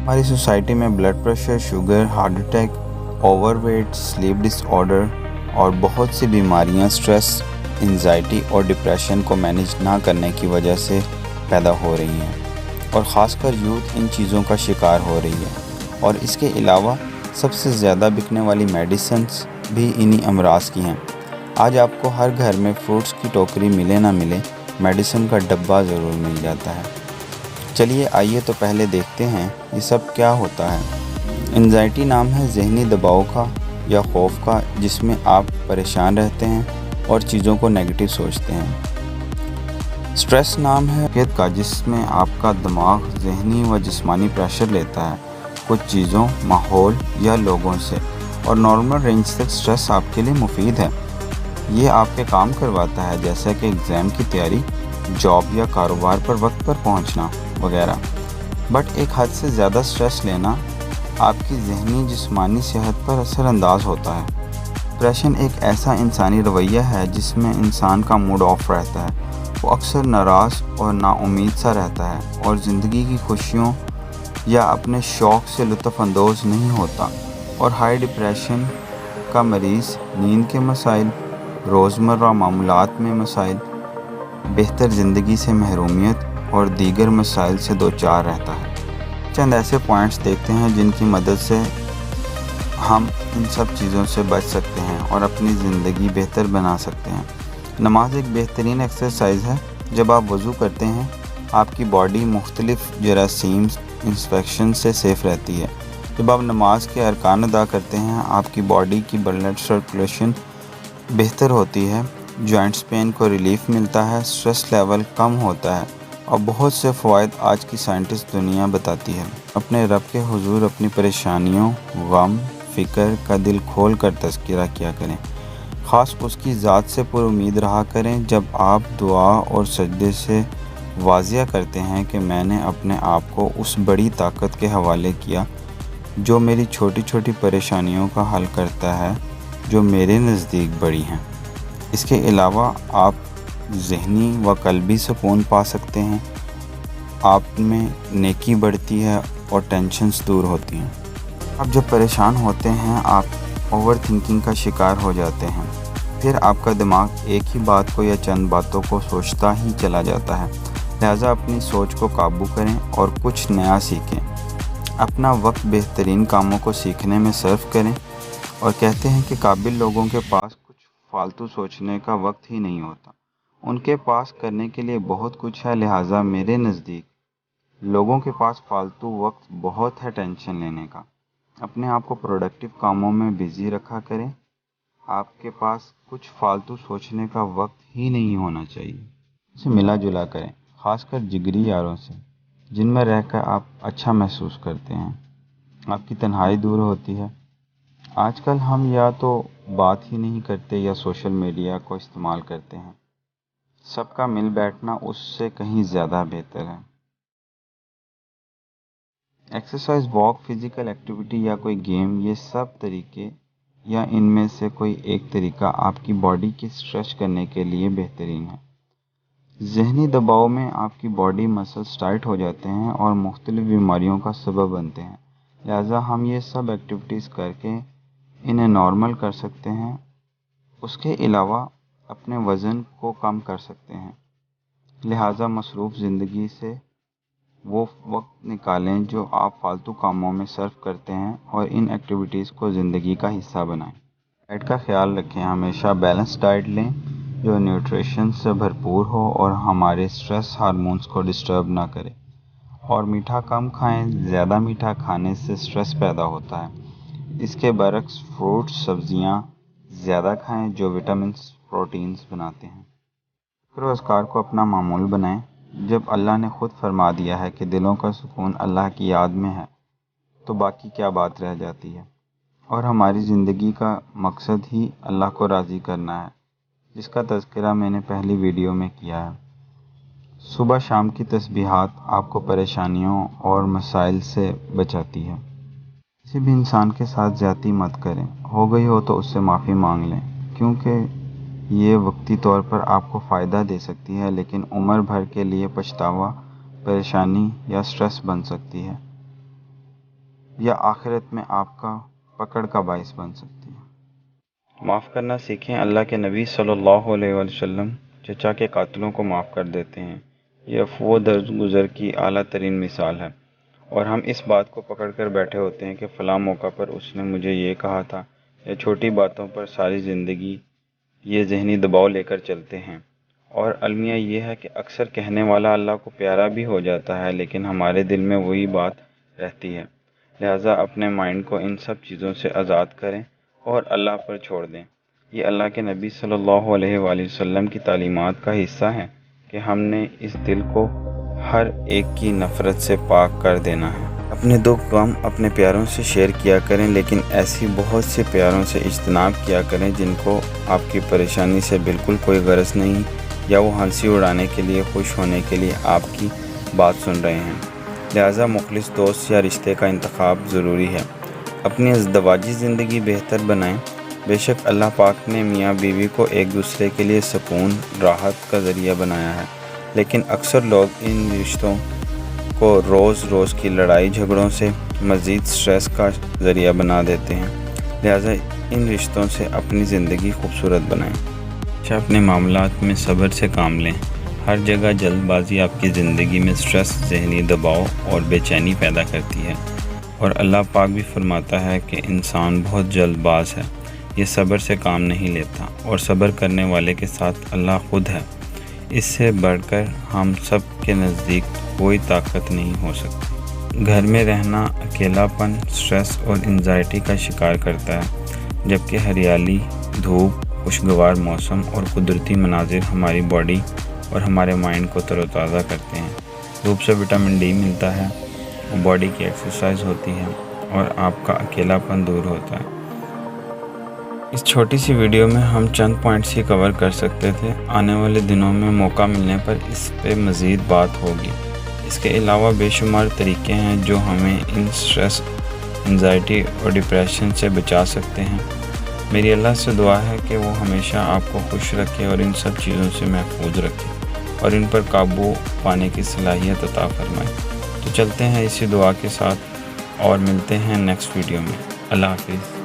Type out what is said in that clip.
ہماری سوسائٹی میں blood pressure, sugar, heart attack, overweight, sleep disorder اور بہت سی بیماریاں سٹریس، انزائٹی اور ڈپریشن کو مینیج نہ کرنے کی وجہ سے پیدا ہو رہی ہیں، اور خاص کر یوتھ ان چیزوں کا شکار ہو رہی ہے۔ اور اس کے علاوہ سب سے زیادہ بکنے والی میڈیسنز بھی انہی امراض کی ہیں۔ آج آپ کو ہر گھر میں فروٹس کی ٹوکری ملے نہ ملے، میڈیسن کا ڈبہ ضرور مل جاتا ہے۔ چلیے آئیے تو پہلے دیکھتے ہیں یہ سب کیا ہوتا ہے۔ انزائٹی نام ہے ذہنی دباؤ کا یا خوف کا، جس میں آپ پریشان رہتے ہیں اور چیزوں کو نیگیٹو سوچتے ہیں۔ سٹریس نام ہے قید کا، جس میں آپ کا دماغ ذہنی و جسمانی پریشر لیتا ہے کچھ چیزوں، ماحول یا لوگوں سے، اور نارمل رینج تک سٹریس آپ کے لیے مفید ہے۔ یہ آپ کے کام کرواتا ہے، جیسا کہ ایگزام کی تیاری، جاب یا کاروبار پر وقت پر پہنچنا وغیرہ۔ بٹ ایک حد سے زیادہ سٹریس لینا آپ کی ذہنی جسمانی صحت پر اثر انداز ہوتا ہے۔ ڈپریشن ایک ایسا انسانی رویہ ہے جس میں انسان کا موڈ آف رہتا ہے، وہ اکثر ناراض اور نا امید سا رہتا ہے اور زندگی کی خوشیوں یا اپنے شوق سے لطف اندوز نہیں ہوتا۔ اور ہائی ڈپریشن کا مریض نیند کے مسائل، روزمرہ معمولات میں مسائل، بہتر زندگی سے محرومیت اور دیگر مسائل سے دوچار رہتا ہے۔ چند ایسے پوائنٹس دیکھتے ہیں جن کی مدد سے ہم ان سب چیزوں سے بچ سکتے ہیں اور اپنی زندگی بہتر بنا سکتے ہیں۔ نماز ایک بہترین ایکسرسائز ہے۔ جب آپ وضو کرتے ہیں، آپ کی باڈی مختلف جراثیم انفیکشن سے سیف رہتی ہے۔ جب آپ نماز کے ارکان ادا کرتے ہیں، آپ کی باڈی کی بلڈ سرکولیشن بہتر ہوتی ہے، جوائنٹس پین کو ریلیف ملتا ہے، سٹریس لیول کم ہوتا ہے، اور بہت سے فوائد آج کی سائنٹسٹ دنیا بتاتی ہے۔ اپنے رب کے حضور اپنی پریشانیوں، غم، فکر کا دل کھول کر تذکرہ کیا کریں، خاص اس کی ذات سے پر امید رہا کریں۔ جب آپ دعا اور سجدے سے واضح کرتے ہیں کہ میں نے اپنے آپ کو اس بڑی طاقت کے حوالے کیا جو میری چھوٹی چھوٹی پریشانیوں کا حل کرتا ہے، جو میرے نزدیک بڑی ہیں۔ اس کے علاوہ آپ ذہنی و قلبی سکون پا سکتے ہیں، آپ میں نیکی بڑھتی ہے اور ٹینشنز دور ہوتی ہیں۔ آپ جب پریشان ہوتے ہیں، آپ اوور تھنکنگ کا شکار ہو جاتے ہیں، پھر آپ کا دماغ ایک ہی بات کو یا چند باتوں کو سوچتا ہی چلا جاتا ہے۔ لہٰذا اپنی سوچ کو قابو کریں اور کچھ نیا سیکھیں۔ اپنا وقت بہترین کاموں کو سیکھنے میں صرف کریں، اور کہتے ہیں کہ قابل لوگوں کے پاس کچھ فالتو سوچنے کا وقت ہی نہیں ہوتا، ان کے پاس کرنے کے لیے بہت کچھ ہے۔ لہٰذا میرے نزدیک لوگوں کے پاس فالتو وقت بہت ہے ٹینشن لینے کا۔ اپنے آپ کو پروڈکٹیو کاموں میں بزی رکھا کریں، آپ کے پاس کچھ فالتو سوچنے کا وقت ہی نہیں ہونا چاہیے۔ اسے ملا جلا کریں، خاص کر جگری یاروں سے، جن میں رہ کر آپ اچھا محسوس کرتے ہیں، آپ کی تنہائی دور ہوتی ہے۔ آج کل ہم یا تو بات ہی نہیں کرتے یا سوشل میڈیا کو استعمال کرتے ہیں۔ سب کا مل بیٹھنا اس سے کہیں زیادہ بہتر ہے۔ ایکسرسائز، واک، فزیکل ایکٹیویٹی یا کوئی گیم، یہ سب طریقے یا ان میں سے کوئی ایک طریقہ آپ کی باڈی کی اسٹریچ کرنے کے لیے بہترین ہے۔ ذہنی دباؤ میں آپ کی باڈی مسلز ٹائٹ ہو جاتے ہیں اور مختلف بیماریوں کا سبب بنتے ہیں۔ لہٰذا ہم یہ سب ایکٹیویٹیز کر کے انہیں نارمل کر سکتے ہیں۔ اس کے علاوہ اپنے وزن کو کم کر سکتے ہیں۔ لہٰذا مصروف زندگی سے وہ وقت نکالیں جو آپ فالتو کاموں میں صرف کرتے ہیں اور ان ایکٹیویٹیز کو زندگی کا حصہ بنائیں۔ ڈائٹ کا خیال رکھیں، ہمیشہ بیلنس ڈائٹ لیں جو نیوٹریشن سے بھرپور ہو اور ہمارے اسٹریس ہارمونز کو ڈسٹرب نہ کرے۔ اور میٹھا کم کھائیں، زیادہ میٹھا کھانے سے اسٹریس پیدا ہوتا ہے۔ اس کے برعکس فروٹس، سبزیاں زیادہ کھائیں جو وٹامنز، پروٹینز بناتے ہیں۔ ذکر و اذکار کو اپنا معمول بنائیں۔ جب اللہ نے خود فرما دیا ہے کہ دلوں کا سکون اللہ کی یاد میں ہے، تو باقی کیا بات رہ جاتی ہے؟ اور ہماری زندگی کا مقصد ہی اللہ کو راضی کرنا ہے، جس کا تذکرہ میں نے پہلی ویڈیو میں کیا ہے۔ صبح شام کی تسبیحات آپ کو پریشانیوں اور مسائل سے بچاتی ہے۔ کسی بھی انسان کے ساتھ زیادتی مت کریں، ہو گئی ہو تو اس سے معافی مانگ لیں، کیونکہ یہ وقتی طور پر آپ کو فائدہ دے سکتی ہے لیکن عمر بھر کے لیے پچھتاوا، پریشانی یا سٹریس بن سکتی ہے۔ یا آخرت میں آپ کا پکڑ کا باعث بن سکتی ہے۔ معاف کرنا سیکھیں۔ اللہ کے نبی صلی اللہ علیہ وسلم چچا کے قاتلوں کو معاف کر دیتے ہیں۔ یہ عفو و درگزر کی اعلیٰ ترین مثال ہے، اور ہم اس بات کو پکڑ کر بیٹھے ہوتے ہیں کہ فلاں موقع پر اس نے مجھے یہ کہا تھا، یا چھوٹی باتوں پر ساری زندگی یہ ذہنی دباؤ لے کر چلتے ہیں۔ اور المیہ یہ ہے کہ اکثر کہنے والا اللہ کو پیارا بھی ہو جاتا ہے، لیکن ہمارے دل میں وہی بات رہتی ہے۔ لہٰذا اپنے مائنڈ کو ان سب چیزوں سے آزاد کریں اور اللہ پر چھوڑ دیں۔ یہ اللہ کے نبی صلی اللہ علیہ وآلہ وسلم کی تعلیمات کا حصہ ہے کہ ہم نے اس دل کو ہر ایک کی نفرت سے پاک کر دینا ہے۔ اپنے دکھ غم اپنے پیاروں سے شیئر کیا کریں، لیکن ایسی بہت سے پیاروں سے اجتناب کیا کریں جن کو آپ کی پریشانی سے بالکل کوئی غرض نہیں، یا وہ ہنسی اڑانے کے لیے، خوش ہونے کے لیے آپ کی بات سن رہے ہیں۔ لہٰذا مخلص دوست یا رشتے کا انتخاب ضروری ہے۔ اپنی ازدواجی زندگی بہتر بنائیں۔ بے شک اللہ پاک نے میاں بیوی کو ایک دوسرے کے لیے سکون، راحت کا ذریعہ بنایا ہے، لیکن اکثر لوگ ان رشتوں کو روز روز کی لڑائی جھگڑوں سے مزید سٹریس کا ذریعہ بنا دیتے ہیں۔ لہٰذا ان رشتوں سے اپنی زندگی خوبصورت بنائیں۔ اپنے معاملات میں صبر سے کام لیں۔ ہر جگہ جلد بازی آپ کی زندگی میں سٹریس، ذہنی دباؤ اور بے چینی پیدا کرتی ہے، اور اللہ پاک بھی فرماتا ہے کہ انسان بہت جلد باز ہے، یہ صبر سے کام نہیں لیتا، اور صبر کرنے والے کے ساتھ اللہ خود ہے۔ اس سے بڑھ کر ہم سب کے نزدیک کوئی طاقت نہیں ہو سکتی۔ گھر میں رہنا اکیلا پن، سٹریس اور انزائٹی کا شکار کرتا ہے، جبکہ ہریالی، دھوپ، خوشگوار موسم اور قدرتی مناظر ہماری باڈی اور ہمارے مائنڈ کو تر و تازہ کرتے ہیں۔ دھوپ سے وٹامن ڈی ملتا ہے، باڈی کی ایکسرسائز ہوتی ہے، اور آپ کا اکیلا پن دور ہوتا ہے۔ اس چھوٹی سی ویڈیو میں ہم چند پوائنٹس ہی کور کر سکتے تھے۔ آنے والے دنوں میں موقع ملنے پر اس پہ مزید بات ہوگی۔ اس کے علاوہ بے شمار طریقے ہیں جو ہمیں ان سٹریس، انزائٹی اور ڈپریشن سے بچا سکتے ہیں۔ میری اللہ سے دعا ہے کہ وہ ہمیشہ آپ کو خوش رکھے اور ان سب چیزوں سے محفوظ رکھے، اور ان پر قابو پانے کی صلاحیت عطا فرمائے۔ تو چلتے ہیں اسی دعا کے ساتھ، اور ملتے ہیں نیکسٹ ویڈیو میں۔ اللہ حافظ۔